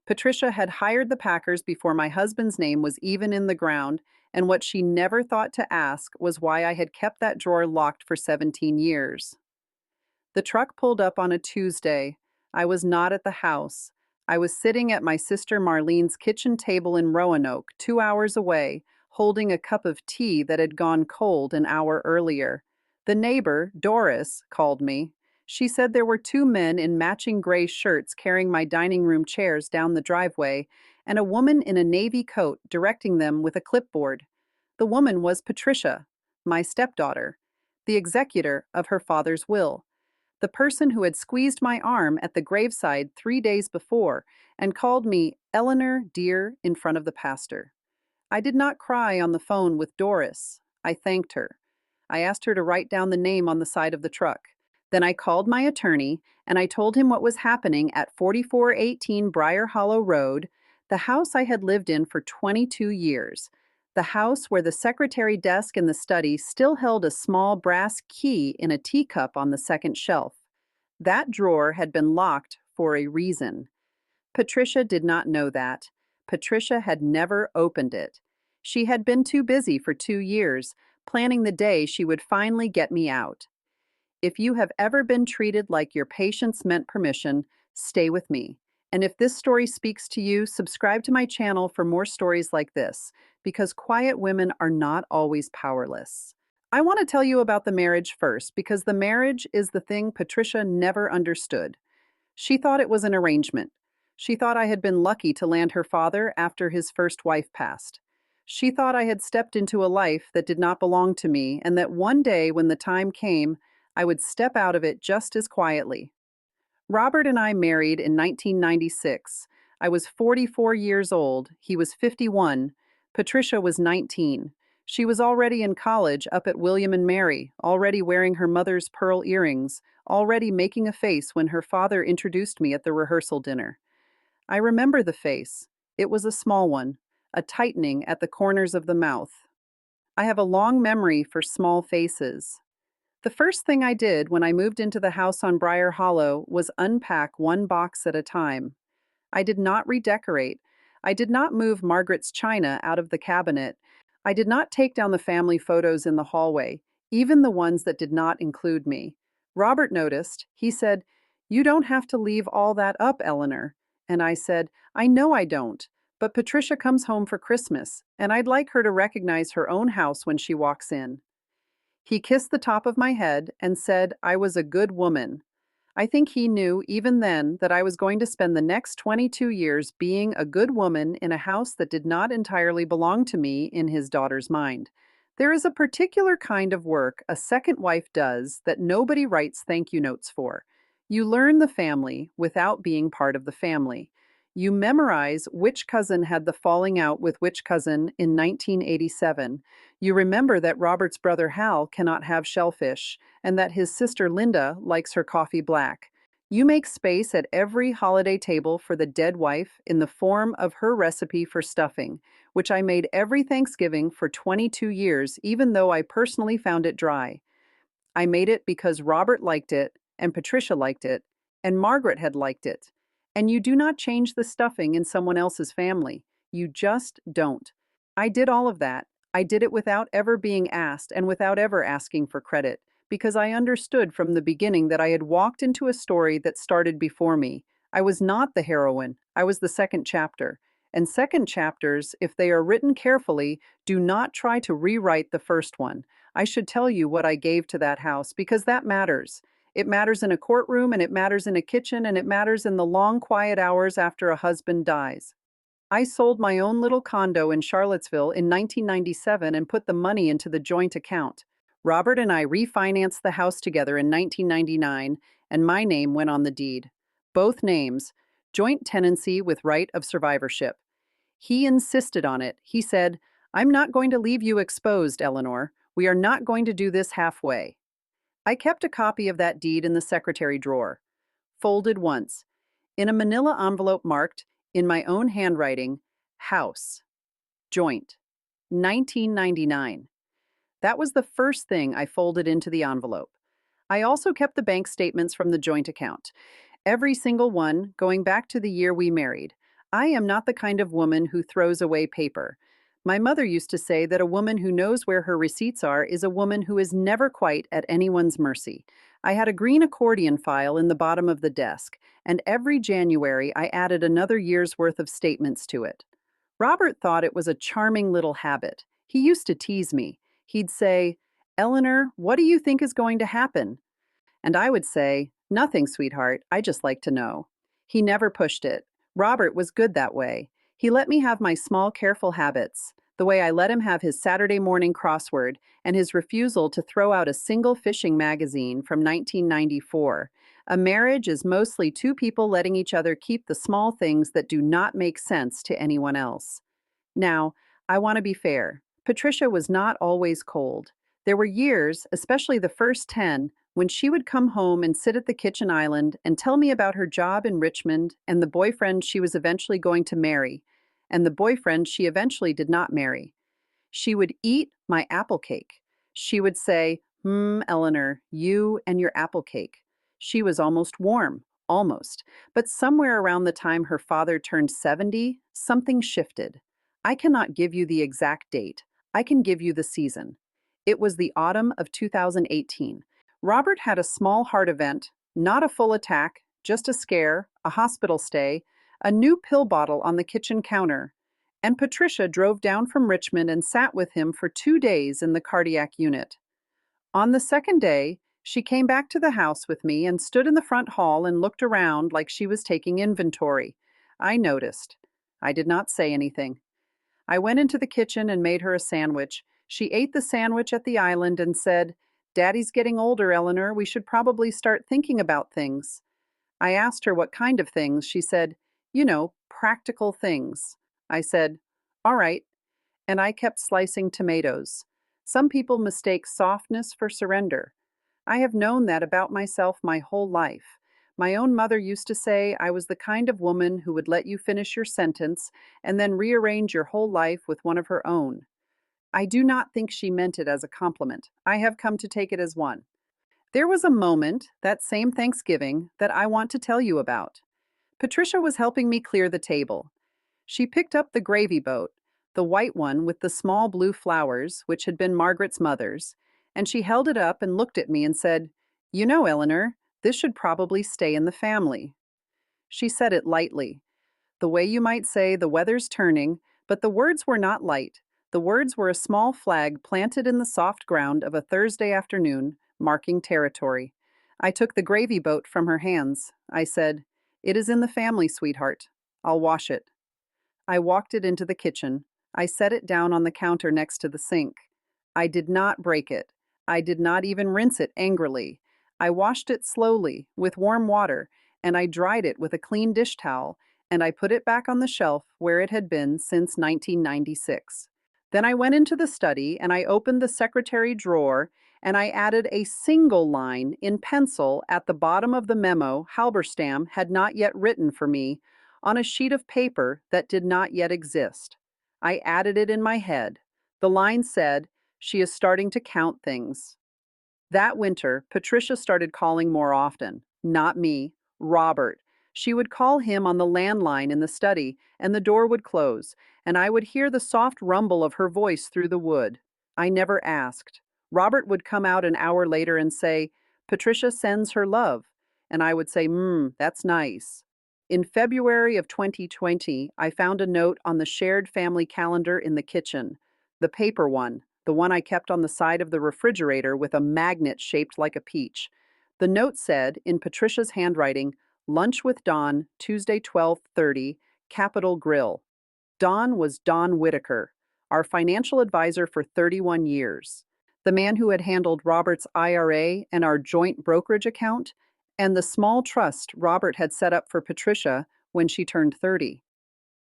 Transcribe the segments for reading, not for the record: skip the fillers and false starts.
Patricia had hired the packers before my husband's name was even in the ground, and what she never thought to ask was why I had kept that drawer locked for 17 years. The truck pulled up on a Tuesday. I was not at the house. I was sitting at my sister Marlene's kitchen table in Roanoke, 2 hours away, holding a cup of tea that had gone cold an hour earlier. The neighbor, Doris, called me. She said there were two men in matching gray shirts carrying my dining room chairs down the driveway, and a woman in a navy coat directing them with a clipboard. The woman was Patricia, my stepdaughter, the executor of her father's will, the person who had squeezed my arm at the graveside 3 days before and called me Eleanor, dear, in front of the pastor. I did not cry on the phone with Doris. I thanked her. I asked her to write down the name on the side of the truck. Then I called my attorney and I told him what was happening at 4418 Briar Hollow Road, the house I had lived in for 22 years, the house where the secretary desk in the study still held a small brass key in a teacup on the second shelf. That drawer had been locked for a reason. Patricia did not know that. Patricia had never opened it. She had been too busy for 2 years, planning the day she would finally get me out. If you have ever been treated like your patience meant permission, stay with me. And if this story speaks to you, subscribe to my channel for more stories like this, because quiet women are not always powerless. I want to tell you about the marriage first, because the marriage is the thing Patricia never understood. She thought it was an arrangement. She thought I had been lucky to land her father after his first wife passed. She thought I had stepped into a life that did not belong to me, and that one day when the time came, I would step out of it just as quietly. Robert and I married in 1996. I was 44 years old. He was 51. Patricia was 19. She was already in college up at William and Mary, already wearing her mother's pearl earrings, already making a face when her father introduced me at the rehearsal dinner. I remember the face. It was a small one, a tightening at the corners of the mouth. I have a long memory for small faces. The first thing I did when I moved into the house on Briar Hollow was unpack one box at a time. I did not redecorate. I did not move Margaret's china out of the cabinet. I did not take down the family photos in the hallway, even the ones that did not include me. Robert noticed. He said, "You don't have to leave all that up, Eleanor." And I said, "I know I don't, but Patricia comes home for Christmas, and I'd like her to recognize her own house when she walks in." He kissed the top of my head and said I was a good woman. I think he knew even then that I was going to spend the next 22 years being a good woman in a house that did not entirely belong to me in his daughter's mind. There is a particular kind of work a second wife does that nobody writes thank you notes for. You learn the family without being part of the family. You memorize which cousin had the falling out with which cousin in 1987. You remember that Robert's brother Hal cannot have shellfish, and that his sister Linda likes her coffee black. You make space at every holiday table for the dead wife in the form of her recipe for stuffing, which I made every Thanksgiving for 22 years, even though I personally found it dry. I made it because Robert liked it, and Patricia liked it, and Margaret had liked it. And you do not change the stuffing in someone else's family. You just don't. I did all of that. I did it without ever being asked and without ever asking for credit, because I understood from the beginning that I had walked into a story that started before me. I was not the heroine. I was the second chapter. And second chapters, if they are written carefully, do not try to rewrite the first one. I should tell you what I gave to that house, because that matters. It matters in a courtroom, and it matters in a kitchen, and it matters in the long, quiet hours after a husband dies. I sold my own little condo in Charlottesville in 1997 and put the money into the joint account. Robert and I refinanced the house together in 1999, and my name went on the deed. Both names, joint tenancy with right of survivorship. He insisted on it. He said, "I'm not going to leave you exposed, Eleanor. We are not going to do this halfway." I kept a copy of that deed in the secretary drawer, folded once, in a manila envelope marked, in my own handwriting, House, Joint, 1999. That was the first thing I folded into the envelope. I also kept the bank statements from the joint account, every single one going back to the year we married. I am not the kind of woman who throws away paper. My mother used to say that a woman who knows where her receipts are is a woman who is never quite at anyone's mercy. I had a green accordion file in the bottom of the desk, and every January I added another year's worth of statements to it. Robert thought it was a charming little habit. He used to tease me. He'd say, "Eleanor, what do you think is going to happen?" And I would say, "Nothing, sweetheart. I just like to know." He never pushed it. Robert was good that way. He let me have my small, careful habits, the way I let him have his Saturday morning crossword and his refusal to throw out a single fishing magazine from 1994. A marriage is mostly two people letting each other keep the small things that do not make sense to anyone else. Now, I want to be fair. Patricia was not always cold. There were years, especially the first 10, when she would come home and sit at the kitchen island and tell me about her job in Richmond and the boyfriend she was eventually going to marry, and the boyfriend she eventually did not marry. She would eat my apple cake. She would say, Eleanor, you and your apple cake. She was almost warm, almost. But somewhere around the time her father turned 70, something shifted. I cannot give you the exact date. I can give you the season. It was the autumn of 2018. Robert had a small heart event, not a full attack, just a scare, a hospital stay, a new pill bottle on the kitchen counter, and Patricia drove down from Richmond and sat with him for 2 days in the cardiac unit. On the second day, she came back to the house with me and stood in the front hall and looked around like she was taking inventory. I noticed. I did not say anything. I went into the kitchen and made her a sandwich. She ate the sandwich at the island and said, "Daddy's getting older, Eleanor. We should probably start thinking about things." I asked her what kind of things. She said, practical things. I said, "All right." And I kept slicing tomatoes. Some people mistake softness for surrender. I have known that about myself my whole life. My own mother used to say I was the kind of woman who would let you finish your sentence and then rearrange your whole life with one of her own. I do not think she meant it as a compliment. I have come to take it as one. There was a moment, that same Thanksgiving, that I want to tell you about. Patricia was helping me clear the table. She picked up the gravy boat, the white one with the small blue flowers, which had been Margaret's mother's, and she held it up and looked at me and said, "You know, Eleanor, this should probably stay in the family." She said it lightly, the way you might say the weather's turning, but the words were not light. The words were a small flag planted in the soft ground of a Thursday afternoon, marking territory. I took the gravy boat from her hands. I said, "It is in the family, sweetheart. I'll wash it." I walked it into the kitchen. I set it down on the counter next to the sink. I did not break it. I did not even rinse it angrily. I washed it slowly, with warm water, and I dried it with a clean dish towel, and I put it back on the shelf where it had been since 1996. Then I went into the study and I opened the secretary drawer and I added a single line in pencil at the bottom of the memo Halberstam had not yet written for me on a sheet of paper that did not yet exist. I added it in my head. The line said, "She is starting to count things." That winter, Patricia started calling more often. Not me, Robert. She would call him on the landline in the study, and the door would close, and I would hear the soft rumble of her voice through the wood. I never asked. Robert would come out an hour later and say, "Patricia sends her love." And I would say, that's nice. In February of 2020, I found a note on the shared family calendar in the kitchen, the paper one, the one I kept on the side of the refrigerator with a magnet shaped like a peach. The note said, in Patricia's handwriting, "Lunch with Don, Tuesday 12:30, Capitol Grill." Don was Don Whitaker, our financial advisor for 31 years, the man who had handled Robert's IRA and our joint brokerage account, and the small trust Robert had set up for Patricia when she turned 30.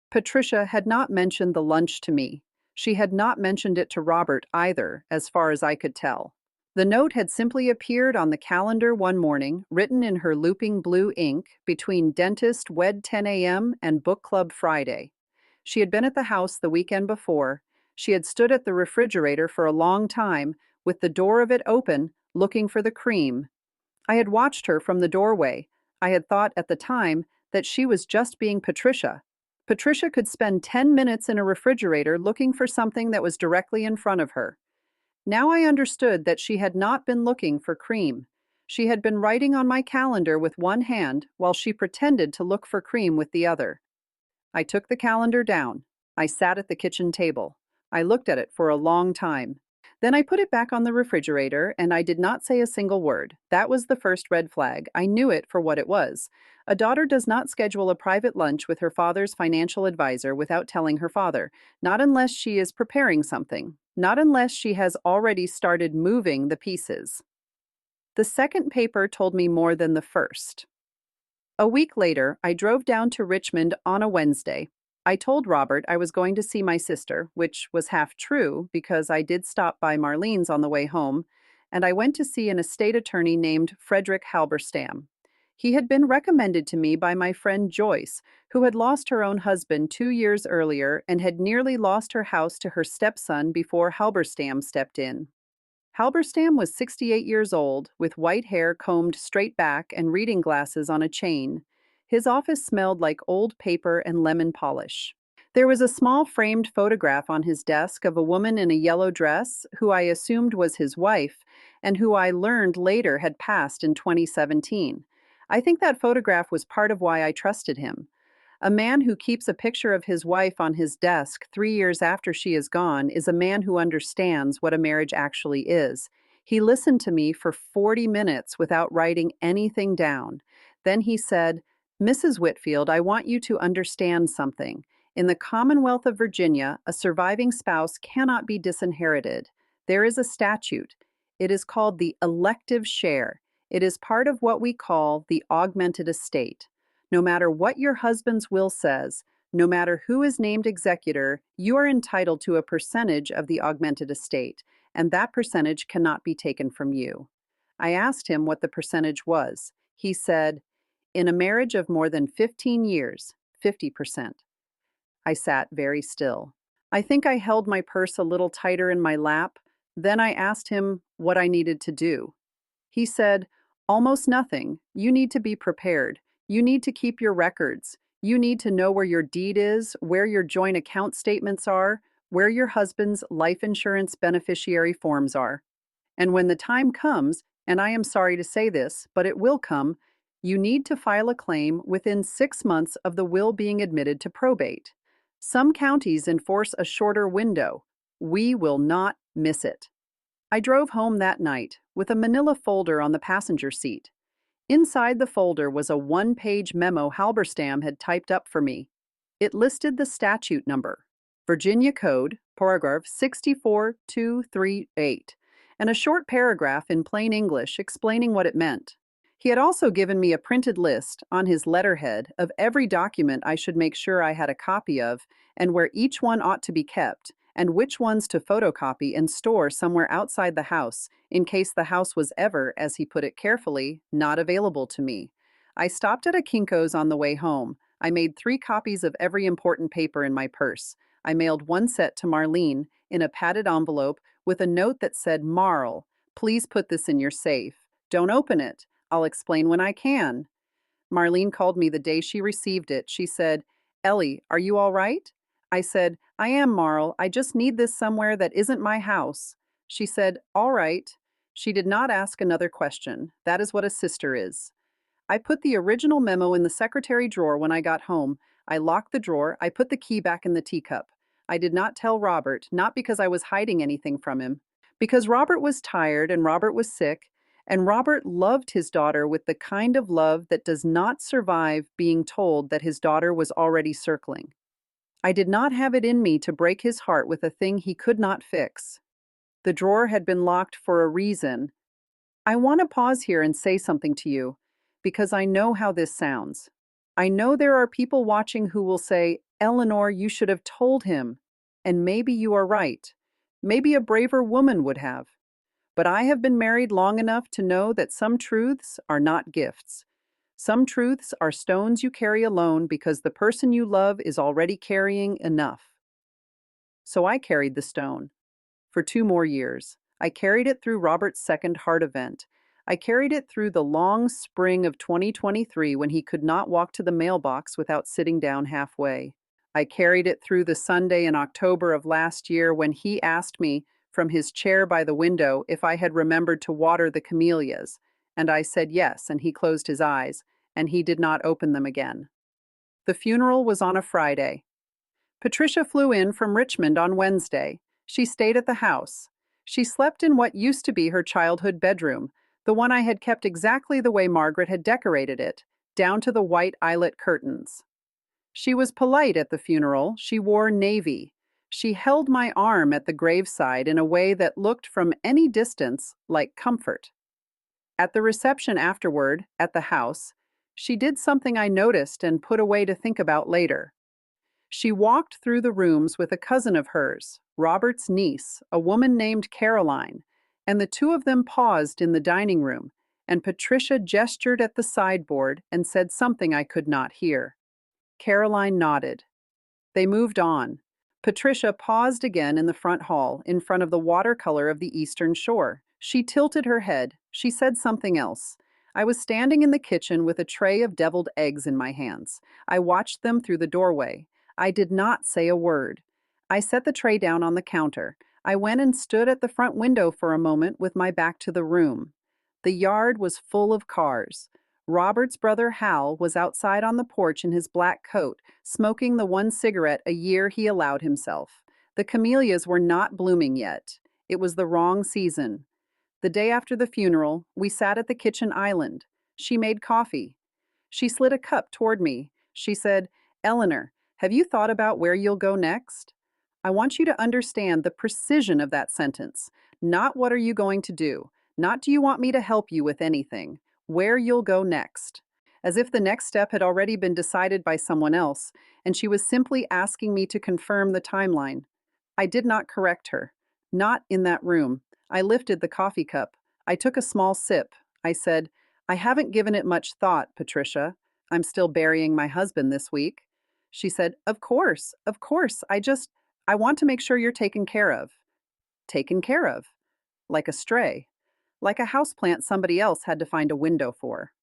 Patricia had not mentioned the lunch to me. She had not mentioned it to Robert either, as far as I could tell. The note had simply appeared on the calendar one morning, written in her looping blue ink, between dentist wed 10 a.m. and book club Friday. She had been at the house the weekend before. She had stood at the refrigerator for a long time, with the door of it open, looking for the cream. I had watched her from the doorway. I had thought at the time that she was just being Patricia. Patricia could spend 10 minutes in a refrigerator looking for something that was directly in front of her. Now I understood that she had not been looking for cream. She had been writing on my calendar with one hand while she pretended to look for cream with the other. I took the calendar down. I sat at the kitchen table. I looked at it for a long time. Then I put it back on the refrigerator and I did not say a single word. That was the first red flag. I knew it for what it was. A daughter does not schedule a private lunch with her father's financial advisor without telling her father, not unless she is preparing something, not unless she has already started moving the pieces. The second paper told me more than the first. A week later, I drove down to Richmond on a Wednesday. I told Robert I was going to see my sister, which was half true because I did stop by Marlene's on the way home, and I went to see an estate attorney named Frederick Halberstam. He had been recommended to me by my friend Joyce, who had lost her own husband 2 years earlier and had nearly lost her house to her stepson before Halberstam stepped in. Halberstam was 68 years old, with white hair combed straight back and reading glasses on a chain. His office smelled like old paper and lemon polish. There was a small framed photograph on his desk of a woman in a yellow dress, who I assumed was his wife, and who I learned later had passed in 2017. I think that photograph was part of why I trusted him. A man who keeps a picture of his wife on his desk 3 years after she is gone is a man who understands what a marriage actually is. He listened to me for 40 minutes without writing anything down. Then he said, "Mrs. Whitfield, I want you to understand something. In the Commonwealth of Virginia, a surviving spouse cannot be disinherited. There is a statute. It is called the elective share. It is part of what we call the augmented estate. No matter what your husband's will says, no matter who is named executor, you are entitled to a percentage of the augmented estate, and that percentage cannot be taken from you." I asked him what the percentage was. He said, "In a marriage of more than 15 years, 50%. I sat very still. I think I held my purse a little tighter in my lap. Then I asked him what I needed to do. He said, "Almost nothing. You need to be prepared. You need to keep your records. You need to know where your deed is, where your joint account statements are, where your husband's life insurance beneficiary forms are. And when the time comes, and I am sorry to say this, but it will come, you need to file a claim within 6 months of the will being admitted to probate. Some counties enforce a shorter window. We will not miss it." I drove home that night with a manila folder on the passenger seat. Inside the folder was a one-page memo Halberstam had typed up for me. It listed the statute number, Virginia Code, paragraph 64238, and a short paragraph in plain English explaining what it meant. He had also given me a printed list on his letterhead of every document I should make sure I had a copy of and where each one ought to be kept, and which ones to photocopy and store somewhere outside the house in case the house was ever, as he put it carefully, not available to me. I stopped at a Kinko's on the way home. I made 3 copies of every important paper in my purse. I mailed one set to Marlene in a padded envelope with a note that said, "Marl, please put this in your safe. Don't open it. I'll explain when I can." Marlene called me the day she received it. She said, "Ellie, are you all right?" I said, "I am, Marl. I just need this somewhere that isn't my house." She said, "All right." She did not ask another question. That is what a sister is. I put the original memo in the secretary drawer when I got home. I locked the drawer. I put the key back in the teacup. I did not tell Robert, not because I was hiding anything from him, because Robert was tired and Robert was sick, and Robert loved his daughter with the kind of love that does not survive being told that his daughter was already circling. I did not have it in me to break his heart with a thing he could not fix. The drawer had been locked for a reason. I want to pause here and say something to you, because I know how this sounds. I know there are people watching who will say, "Eleanor, you should have told him." And maybe you are right. Maybe a braver woman would have. But I have been married long enough to know that some truths are not gifts. Some truths are stones you carry alone because the person you love is already carrying enough. So I carried the stone for 2 more years. I carried it through Robert's second heart event. I carried it through the long spring of 2023 when he could not walk to the mailbox without sitting down halfway. I carried it through the Sunday in October of last year when he asked me from his chair by the window if I had remembered to water the camellias, and I said yes, and he closed his eyes, and he did not open them again. The funeral was on a Friday. Patricia flew in from Richmond on Wednesday. She stayed at the house. She slept in what used to be her childhood bedroom, the one I had kept exactly the way Margaret had decorated it, down to the white eyelet curtains. She was polite at the funeral. She wore navy. She held my arm at the graveside in a way that looked from any distance like comfort. At the reception afterward, at the house, she did something I noticed and put away to think about later. She walked through the rooms with a cousin of hers, Robert's niece, a woman named Caroline, and the two of them paused in the dining room, and Patricia gestured at the sideboard and said something I could not hear. Caroline nodded. They moved on. Patricia paused again in the front hall, in front of the watercolor of the Eastern Shore. She tilted her head. She said something else. I was standing in the kitchen with a tray of deviled eggs in my hands. I watched them through the doorway. I did not say a word. I set the tray down on the counter. I went and stood at the front window for a moment with my back to the room. The yard was full of cars. Robert's brother Hal was outside on the porch in his black coat, smoking the one cigarette a year he allowed himself. The camellias were not blooming yet. It was the wrong season. The day after the funeral, we sat at the kitchen island. She made coffee. She slid a cup toward me. She said, "Eleanor, have you thought about where you'll go next?" I want you to understand the precision of that sentence. Not what are you going to do, not do you want me to help you with anything, where you'll go next. As if the next step had already been decided by someone else, and she was simply asking me to confirm the timeline. I did not correct her. Not in that room. I lifted the coffee cup. I took a small sip. I said, "I haven't given it much thought, Patricia. I'm still burying my husband this week." She said, Of course, of course. I want to make sure you're taken care of." Taken care of. Like a stray. Like a houseplant somebody else had to find a window for.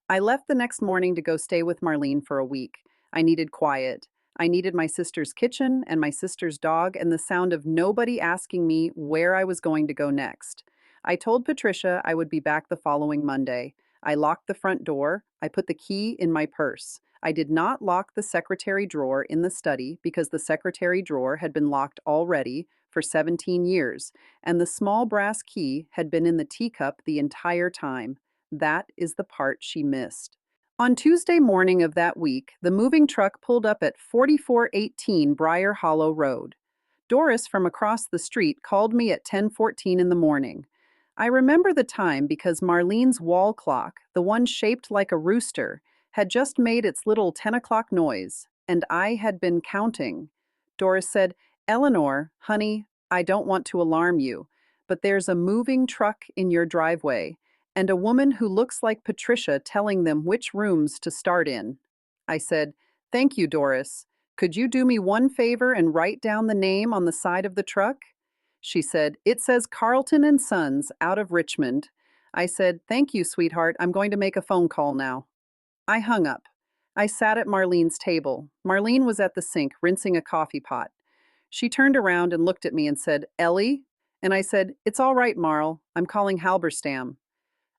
I left the next morning to go stay with Marlene for a week. I needed quiet. I needed my sister's kitchen and my sister's dog and the sound of nobody asking me where I was going to go next. I told Patricia I would be back the following Monday. I locked the front door. I put the key in my purse. I did not lock the secretary drawer in the study because the secretary drawer had been locked already for 17 years, and the small brass key had been in the teacup the entire time. That is the part she missed. On Tuesday morning of that week, the moving truck pulled up at 4418 Briar Hollow Road. Doris from across the street called me at 10:14 in the morning. I remember the time because Marlene's wall clock, the one shaped like a rooster, had just made its little 10 o'clock noise, and I had been counting. Doris said, "Eleanor, honey, I don't want to alarm you, but there's a moving truck in your driveway, and a woman who looks like Patricia telling them which rooms to start in." I said, "Thank you, Doris. Could you do me one favor and write down the name on the side of the truck?" She said, "It says Carlton and Sons out of Richmond." I said, "Thank you, sweetheart. I'm going to make a phone call now." I hung up. I sat at Marlene's table. Marlene was at the sink, rinsing a coffee pot. She turned around and looked at me and said, "Ellie?" And I said, "It's all right, Marl. I'm calling Halberstam."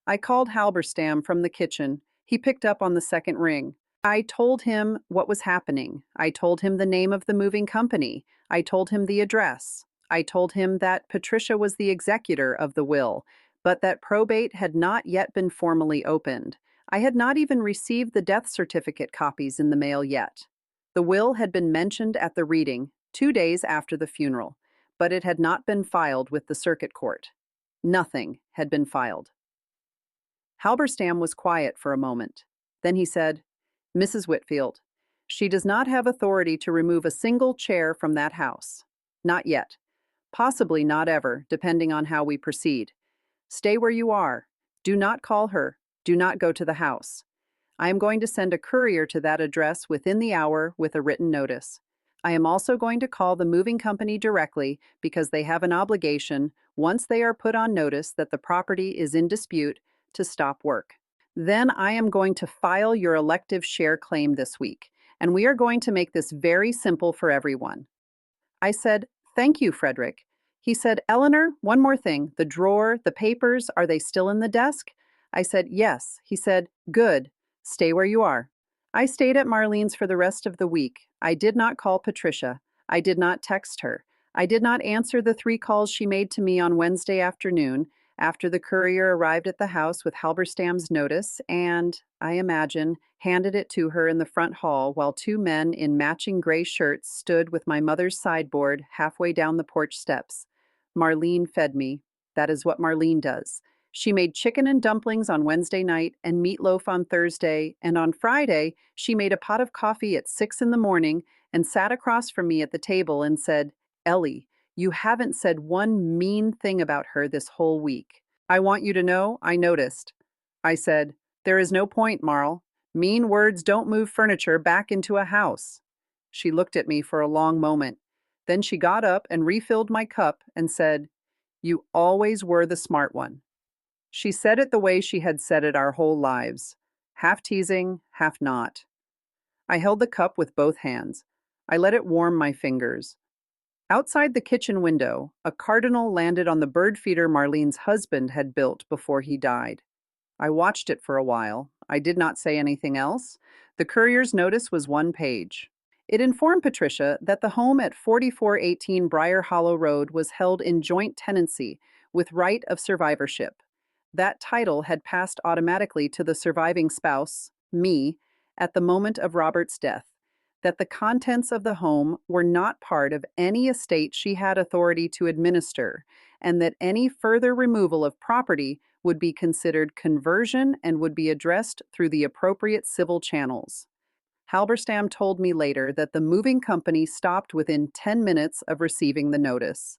I called Halberstam from the kitchen. He picked up on the second ring. I told him what was happening. I told him the name of the moving company. I told him the address. I told him that Patricia was the executor of the will, but that probate had not yet been formally opened. I had not even received the death certificate copies in the mail yet. The will had been mentioned at the reading 2 days after the funeral, but it had not been filed with the circuit court. Nothing had been filed. Halberstam was quiet for a moment. Then he said, "Mrs. Whitfield, she does not have authority to remove a single chair from that house. Not yet. Possibly not ever, depending on how we proceed. Stay where you are. Do not call her. Do not go to the house. I am going to send a courier to that address within the hour with a written notice. I am also going to call the moving company directly because they have an obligation, once they are put on notice that the property is in dispute, to stop work. Then I am going to file your elective share claim this week, and we are going to make this very simple for everyone." I said, "Thank you, Frederick." He said, "Eleanor, one more thing. The drawer, the papers, are they still in the desk?" I said, "Yes." He said, "Good. Stay where you are." I stayed at Marlene's for the rest of the week. I did not call Patricia. I did not text her. I did not answer the 3 calls she made to me on Wednesday afternoon after the courier arrived at the house with Halberstam's notice and, I imagine, handed it to her in the front hall while 2 men in matching gray shirts stood with my mother's sideboard halfway down the porch steps. Marlene fed me. That is what Marlene does. She made chicken and dumplings on Wednesday night and meatloaf on Thursday, and on Friday, she made a pot of coffee at 6 in the morning and sat across from me at the table and said, "Ellie, you haven't said one mean thing about her this whole week. I want you to know I noticed." I said, "There is no point, Marl. Mean words don't move furniture back into a house." She looked at me for a long moment. Then she got up and refilled my cup and said, "You always were the smart one." She said it the way she had said it our whole lives, half teasing, half not. I held the cup with both hands. I let it warm my fingers. Outside the kitchen window, a cardinal landed on the bird feeder Marlene's husband had built before he died. I watched it for a while. I did not say anything else. The courier's notice was 1 page. It informed Patricia that the home at 4418 Briar Hollow Road was held in joint tenancy with right of survivorship. That title had passed automatically to the surviving spouse, me, at the moment of Robert's death, that the contents of the home were not part of any estate she had authority to administer, and that any further removal of property would be considered conversion and would be addressed through the appropriate civil channels. Halberstam told me later that the moving company stopped within 10 minutes of receiving the notice.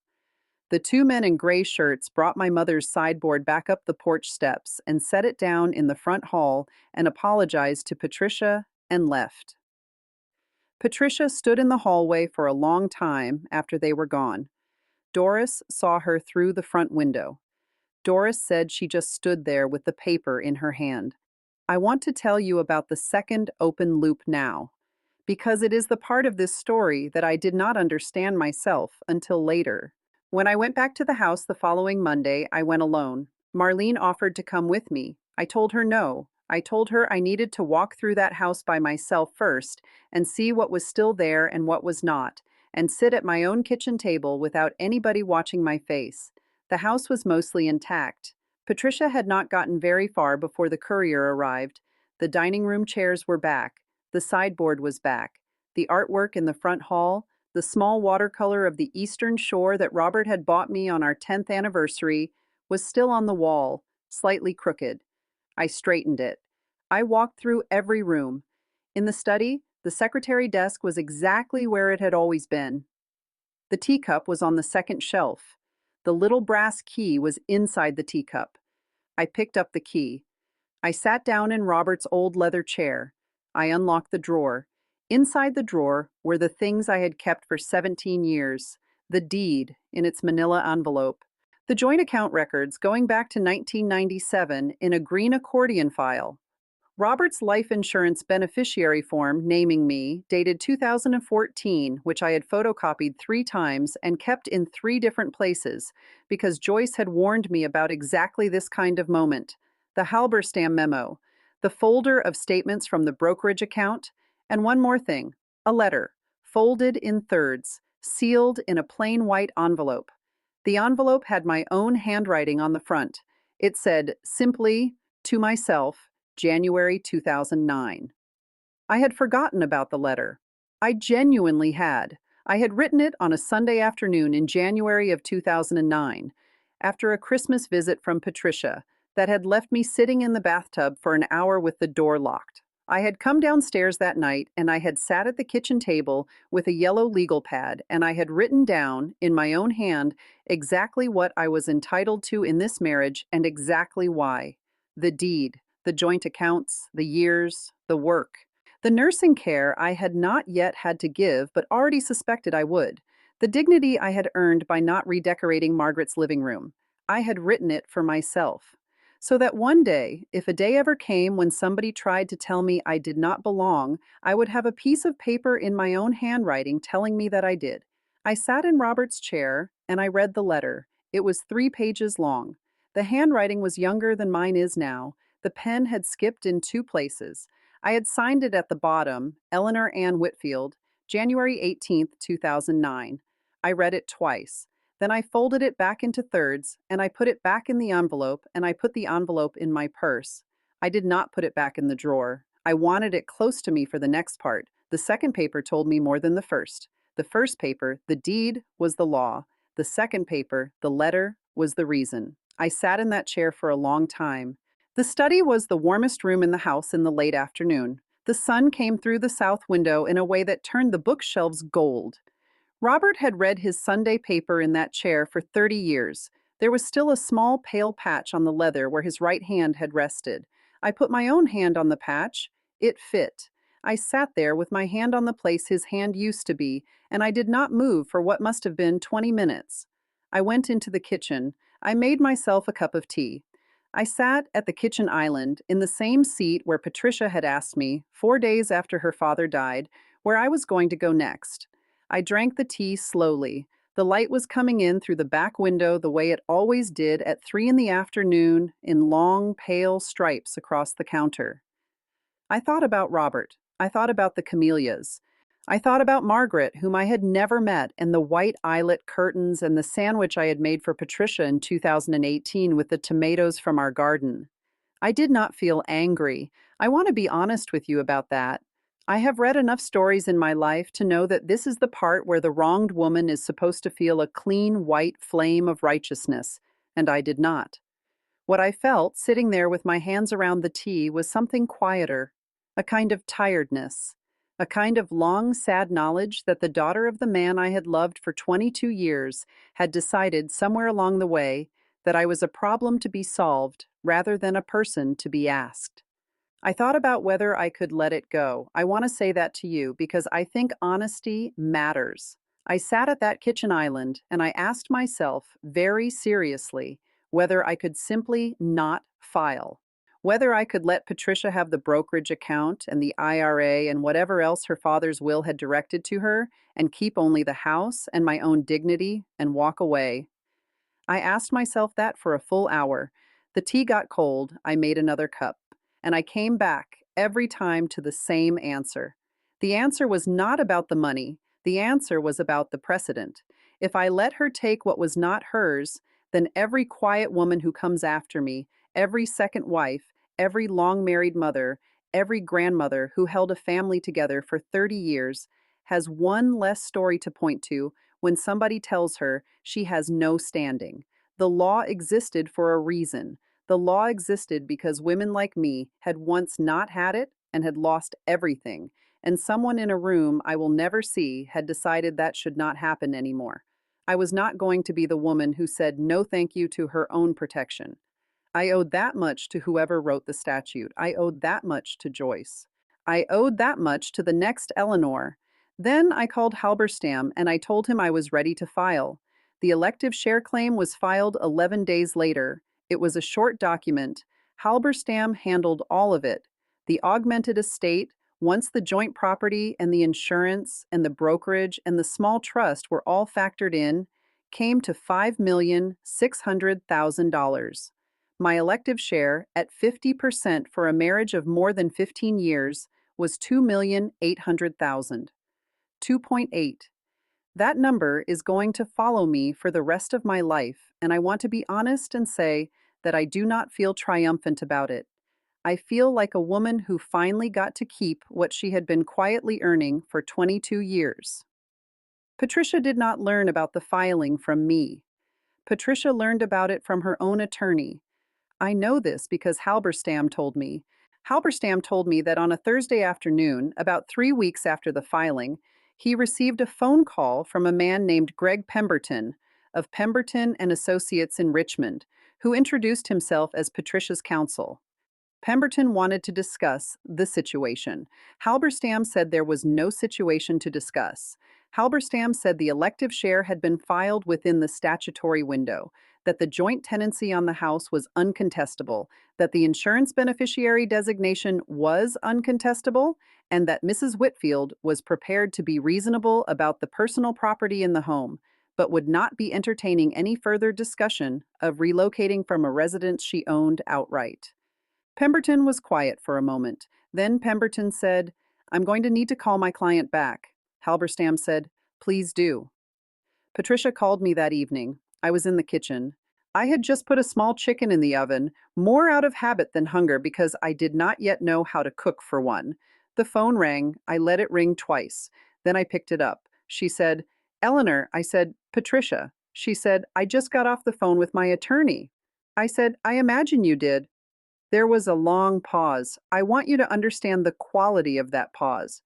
The 2 men in gray shirts brought my mother's sideboard back up the porch steps and set it down in the front hall and apologized to Patricia and left. Patricia stood in the hallway for a long time after they were gone. Doris saw her through the front window. Doris said she just stood there with the paper in her hand. I want to tell you about the second open loop now, because it is the part of this story that I did not understand myself until later. When I went back to the house the following Monday, I went alone. Marlene offered to come with me. I told her no. I told her I needed to walk through that house by myself first and see what was still there and what was not, and sit at my own kitchen table without anybody watching my face. The house was mostly intact. Patricia had not gotten very far before the courier arrived. The dining room chairs were back. The sideboard was back. The artwork in the front hall, the small watercolor of the eastern shore that Robert had bought me on our 10th anniversary, was still on the wall, slightly crooked. I straightened it. I walked through every room. In the study, the secretary desk was exactly where it had always been. The teacup was on the second shelf. The little brass key was inside the teacup. I picked up the key. I sat down in Robert's old leather chair. I unlocked the drawer. Inside the drawer were the things I had kept for 17 years, the deed in its manila envelope, the joint account records going back to 1997 in a green accordion file, Robert's life insurance beneficiary form naming me, dated 2014, which I had photocopied 3 times and kept in 3 different places, because Joyce had warned me about exactly this kind of moment, the Halberstam memo, the folder of statements from the brokerage account, and one more thing, a letter, folded in thirds, sealed in a plain white envelope. The envelope had my own handwriting on the front. It said, simply, to myself, January 2009. I had forgotten about the letter. I genuinely had. I had written it on a Sunday afternoon in January of 2009, after a Christmas visit from Patricia that had left me sitting in the bathtub for an hour with the door locked. I had come downstairs that night and I had sat at the kitchen table with a yellow legal pad and I had written down, in my own hand, exactly what I was entitled to in this marriage and exactly why. The deed, the joint accounts, the years, the work. The nursing care I had not yet had to give but already suspected I would. The dignity I had earned by not redecorating Margaret's living room. I had written it for myself. so that one day, if a day ever came when somebody tried to tell me I did not belong, I would have a piece of paper in my own handwriting telling me that I did. I sat in Robert's chair and I read the letter. It was 3 pages long. The handwriting was younger than mine is now. The pen had skipped in 2 places. I had signed it at the bottom, Eleanor Ann Whitfield, January 18th, 2009. I read it twice. Then I folded it back into thirds, and I put it back in the envelope, and I put the envelope in my purse. I did not put it back in the drawer. I wanted it close to me for the next part. The second paper told me more than the first. The first paper, the deed, was the law. The second paper, the letter, was the reason. I sat in that chair for a long time. The study was the warmest room in the house in the late afternoon. The sun came through the south window in a way that turned the bookshelves gold. Robert had read his Sunday paper in that chair for 30 years. There was still a small pale patch on the leather where his right hand had rested. I put my own hand on the patch. It fit. I sat there with my hand on the place his hand used to be, and I did not move for what must have been 20 minutes. I went into the kitchen. I made myself a cup of tea. I sat at the kitchen island in the same seat where Patricia had asked me, 4 days after her father died, where I was going to go next. I drank the tea slowly. The light was coming in through the back window the way it always did at 3 in the afternoon in long, pale stripes across the counter. I thought about Robert. I thought about the camellias. I thought about Margaret, whom I had never met, and the white eyelet curtains and the sandwich I had made for Patricia in 2018 with the tomatoes from our garden. I did not feel angry. I want to be honest with you about that. I have read enough stories in my life to know that this is the part where the wronged woman is supposed to feel a clean white flame of righteousness, and I did not. What I felt, sitting there with my hands around the tea, was something quieter, a kind of tiredness, a kind of long, sad knowledge that the daughter of the man I had loved for 22 years had decided somewhere along the way that I was a problem to be solved rather than a person to be asked. I thought about whether I could let it go. I want to say that to you because I think honesty matters. I sat at that kitchen island and I asked myself very seriously whether I could simply not file, whether I could let Patricia have the brokerage account and the IRA and whatever else her father's will had directed to her and keep only the house and my own dignity and walk away. I asked myself that for a full hour. The tea got cold, I made another cup, and I came back every time to the same answer. The answer was not about the money, the answer was about the precedent. If I let her take what was not hers, then every quiet woman who comes after me, every second wife, every long married mother, every grandmother who held a family together for 30 years, has one less story to point to when somebody tells her she has no standing. The law existed for a reason. The law existed because women like me had once not had it and had lost everything, and someone in a room I will never see had decided that should not happen anymore. I was not going to be the woman who said no thank you to her own protection. I owed that much to whoever wrote the statute. I owed that much to Joyce. I owed that much to the next Eleanor. Then I called Halberstam and I told him I was ready to file. The elective share claim was filed 11 days later. It was a short document. Halberstam handled all of it. The augmented estate, once the joint property and the insurance and the brokerage and the small trust were all factored in, came to $5,600,000. My elective share, at 50% for a marriage of more than 15 years, was $2,800,000. 2.8. That number is going to follow me for the rest of my life, and I want to be honest and say that I do not feel triumphant about it. I feel like a woman who finally got to keep what she had been quietly earning for 22 years. Patricia did not learn about the filing from me. Patricia learned about it from her own attorney. I know this because Halberstam told me. Halberstam told me that on a Thursday afternoon, about 3 weeks after the filing, he received a phone call from a man named Greg Pemberton of Pemberton and Associates in Richmond, who introduced himself as Patricia's counsel. Pemberton wanted to discuss the situation. Halberstam said there was no situation to discuss. Halberstam said the elective share had been filed within the statutory window. that the joint tenancy on the house was uncontestable, that the insurance beneficiary designation was uncontestable, and that Mrs. Whitfield was prepared to be reasonable about the personal property in the home, but would not be entertaining any further discussion of relocating from a residence she owned outright. Pemberton was quiet for a moment. Then Pemberton said, "I'm going to need to call my client back." Halberstam said, "Please do." Patricia called me that evening. I was in the kitchen. I had just put a small chicken in the oven, more out of habit than hunger because I did not yet know how to cook for one. The phone rang. I let it ring twice. Then I picked it up. She said, "Eleanor." I said, "Patricia." She said, "I just got off the phone with my attorney." I said, "I imagine you did." There was a long pause. I want you to understand the quality of that pause.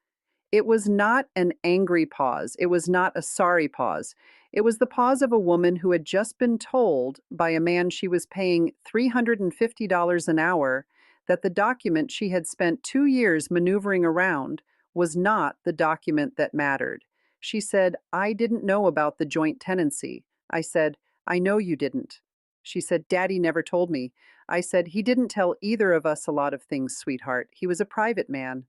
It was not an angry pause. It was not a sorry pause. It was the pause of a woman who had just been told by a man she was paying $350 an hour that the document she had spent 2 years maneuvering around was not the document that mattered. She said, "I didn't know about the joint tenancy." I said, "I know you didn't." She said, "Daddy never told me." I said, "He didn't tell either of us a lot of things, sweetheart. He was a private man."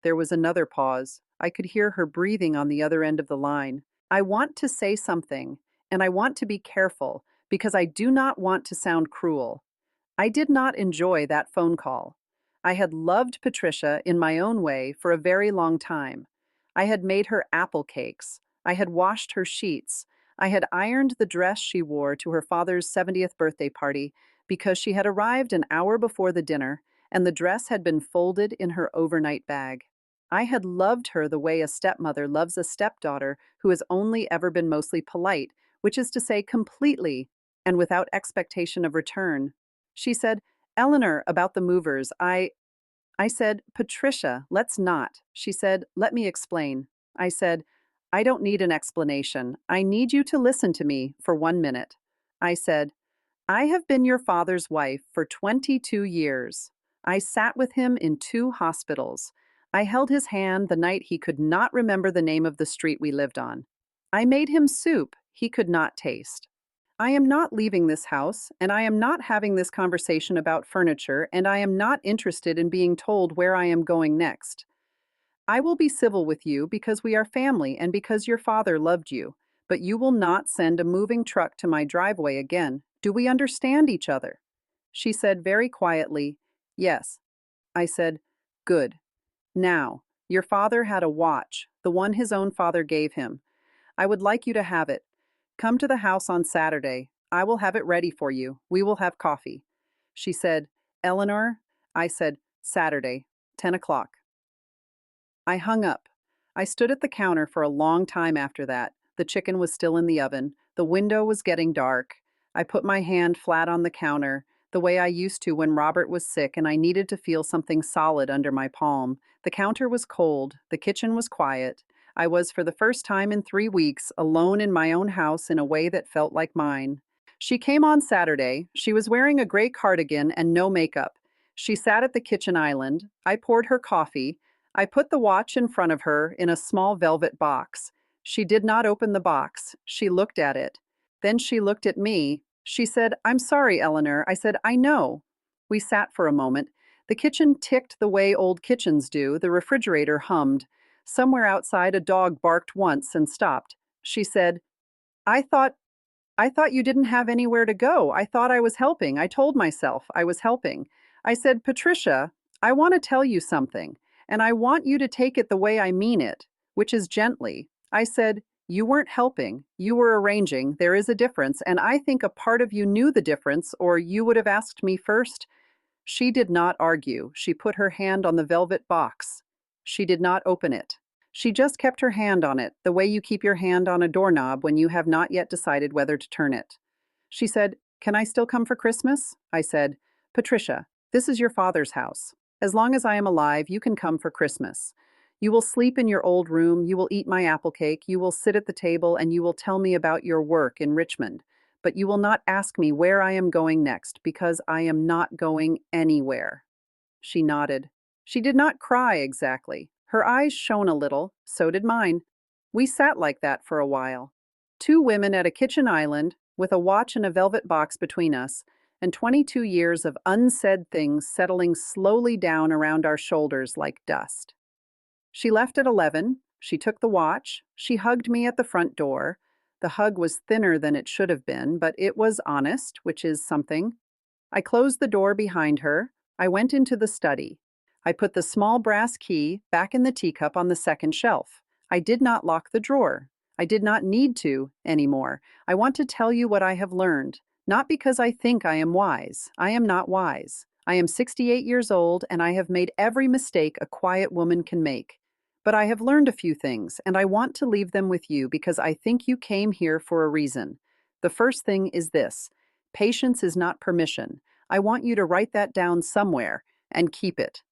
There was another pause. I could hear her breathing on the other end of the line. "I want to say something, and I want to be careful, because I do not want to sound cruel." I did not enjoy that phone call. I had loved Patricia in my own way for a very long time. I had made her apple cakes. I had washed her sheets. I had ironed the dress she wore to her father's 70th birthday party because she had arrived an hour before the dinner, and the dress had been folded in her overnight bag. I had loved her the way a stepmother loves a stepdaughter who has only ever been mostly polite, which is to say completely and without expectation of return. She said, "Eleanor, about the movers, I said, "Patricia, let's not." She said, "Let me explain." I said, "I don't need an explanation. I need you to listen to me for 1 minute." I said, "I have been your father's wife for 22 years. I sat with him in 2 hospitals. I held his hand the night he could not remember the name of the street we lived on. I made him soup he could not taste. I am not leaving this house, and I am not having this conversation about furniture, and I am not interested in being told where I am going next. I will be civil with you because we are family and because your father loved you, but you will not send a moving truck to my driveway again. Do we understand each other?" She said very quietly, "Yes." I said, "Good. Now, your father had a watch, the one his own father gave him. I would like you to have it. Come to the house on Saturday. I will have it ready for you. We will have coffee." She said, "Eleanor?" I said, "Saturday, 10 o'clock." I hung up. I stood at the counter for a long time after that. The chicken was still in the oven. The window was getting dark. I put my hand flat on the counter, the way I used to when Robert was sick and I needed to feel something solid under my palm. The counter was cold. The kitchen was quiet. I was, for the first time in 3 weeks, alone in my own house in a way that felt like mine. She came on Saturday. She was wearing a gray cardigan and no makeup. She sat at the kitchen island. I poured her coffee. I put the watch in front of her in a small velvet box. She did not open the box. She looked at it. Then she looked at me. She said, "I'm sorry, Eleanor." I said, "I know." We sat for a moment. The kitchen ticked the way old kitchens do. The refrigerator hummed. Somewhere outside, a dog barked once and stopped. She said, "I thought I thought you didn't have anywhere to go. I thought I was helping. I told myself I was helping." I said, "Patricia, I want to tell you something, and I want you to take it the way I mean it, which is gently." I said, "You weren't helping. You were arranging. There is a difference, and I think a part of you knew the difference, or you would have asked me first." She did not argue. She put her hand on the velvet box. She did not open it. She just kept her hand on it, the way you keep your hand on a doorknob when you have not yet decided whether to turn it. She said, "Can I still come for Christmas?" I said, "Patricia, this is your father's house. As long as I am alive, you can come for Christmas. You will sleep in your old room, you will eat my apple cake, you will sit at the table, and you will tell me about your work in Richmond. But you will not ask me where I am going next, because I am not going anywhere." She nodded. She did not cry exactly. Her eyes shone a little, so did mine. We sat like that for a while. Two women at a kitchen island, with a watch and a velvet box between us, and 22 years of unsaid things settling slowly down around our shoulders like dust. She left at 11. She took the watch. She hugged me at the front door. The hug was thinner than it should have been, but it was honest, which is something. I closed the door behind her. I went into the study. I put the small brass key back in the teacup on the second shelf. I did not lock the drawer. I did not need to anymore. I want to tell you what I have learned, not because I think I am wise. I am not wise. I am 68 years old and I have made every mistake a quiet woman can make. But I have learned a few things, and I want to leave them with you because I think you came here for a reason. The first thing is this: patience is not permission. I want you to write that down somewhere and keep it.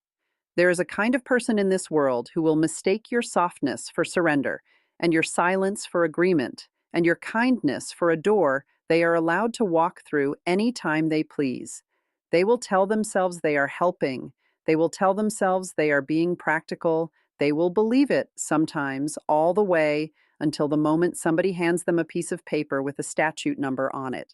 There is a kind of person in this world who will mistake your softness for surrender, and your silence for agreement, and your kindness for a door they are allowed to walk through any time they please. They will tell themselves they are helping. They will tell themselves they are being practical. They will believe it sometimes all the way until the moment somebody hands them a piece of paper with a statute number on it.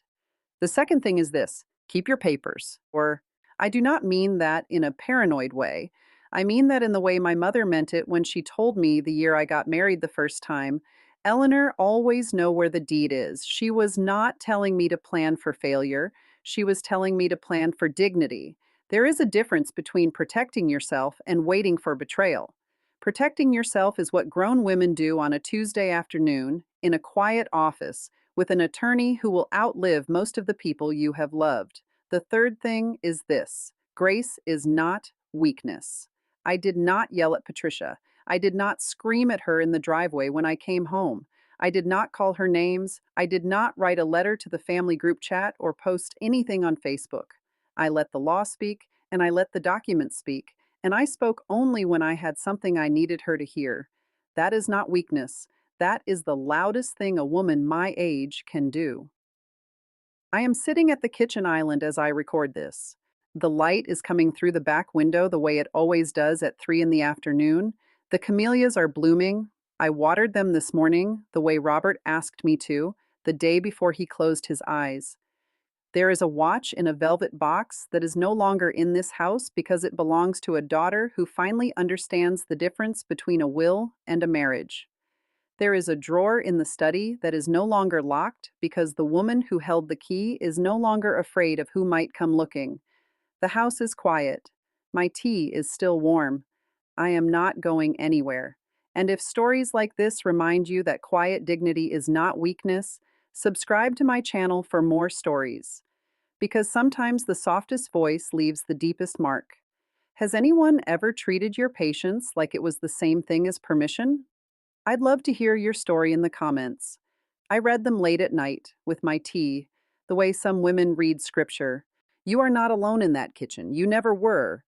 The second thing is this: keep your papers. Or, I do not mean that in a paranoid way. I mean that in the way my mother meant it when she told me the year I got married the first time. Eleanor, always know where the deed is. She was not telling me to plan for failure. She was telling me to plan for dignity. There is a difference between protecting yourself and waiting for betrayal. Protecting yourself is what grown women do on a Tuesday afternoon in a quiet office with an attorney who will outlive most of the people you have loved. The third thing is this: grace is not weakness. I did not yell at Patricia. I did not scream at her in the driveway when I came home. I did not call her names. I did not write a letter to the family group chat or post anything on Facebook. I let the law speak, and I let the documents speak, and I spoke only when I had something I needed her to hear. That is not weakness. That is the loudest thing a woman my age can do. I am sitting at the kitchen island as I record this. The light is coming through the back window the way it always does at 3 in the afternoon. The camellias are blooming. I watered them this morning the way Robert asked me to, the day before he closed his eyes. There is a watch in a velvet box that is no longer in this house because it belongs to a daughter who finally understands the difference between a will and a marriage. There is a drawer in the study that is no longer locked because the woman who held the key is no longer afraid of who might come looking. The house is quiet. My tea is still warm. I am not going anywhere. And if stories like this remind you that quiet dignity is not weakness, subscribe to my channel for more stories. Because sometimes the softest voice leaves the deepest mark. Has anyone ever treated your patience like it was the same thing as permission? I'd love to hear your story in the comments. I read them late at night with my tea, the way some women read scripture. You are not alone in that kitchen. You never were.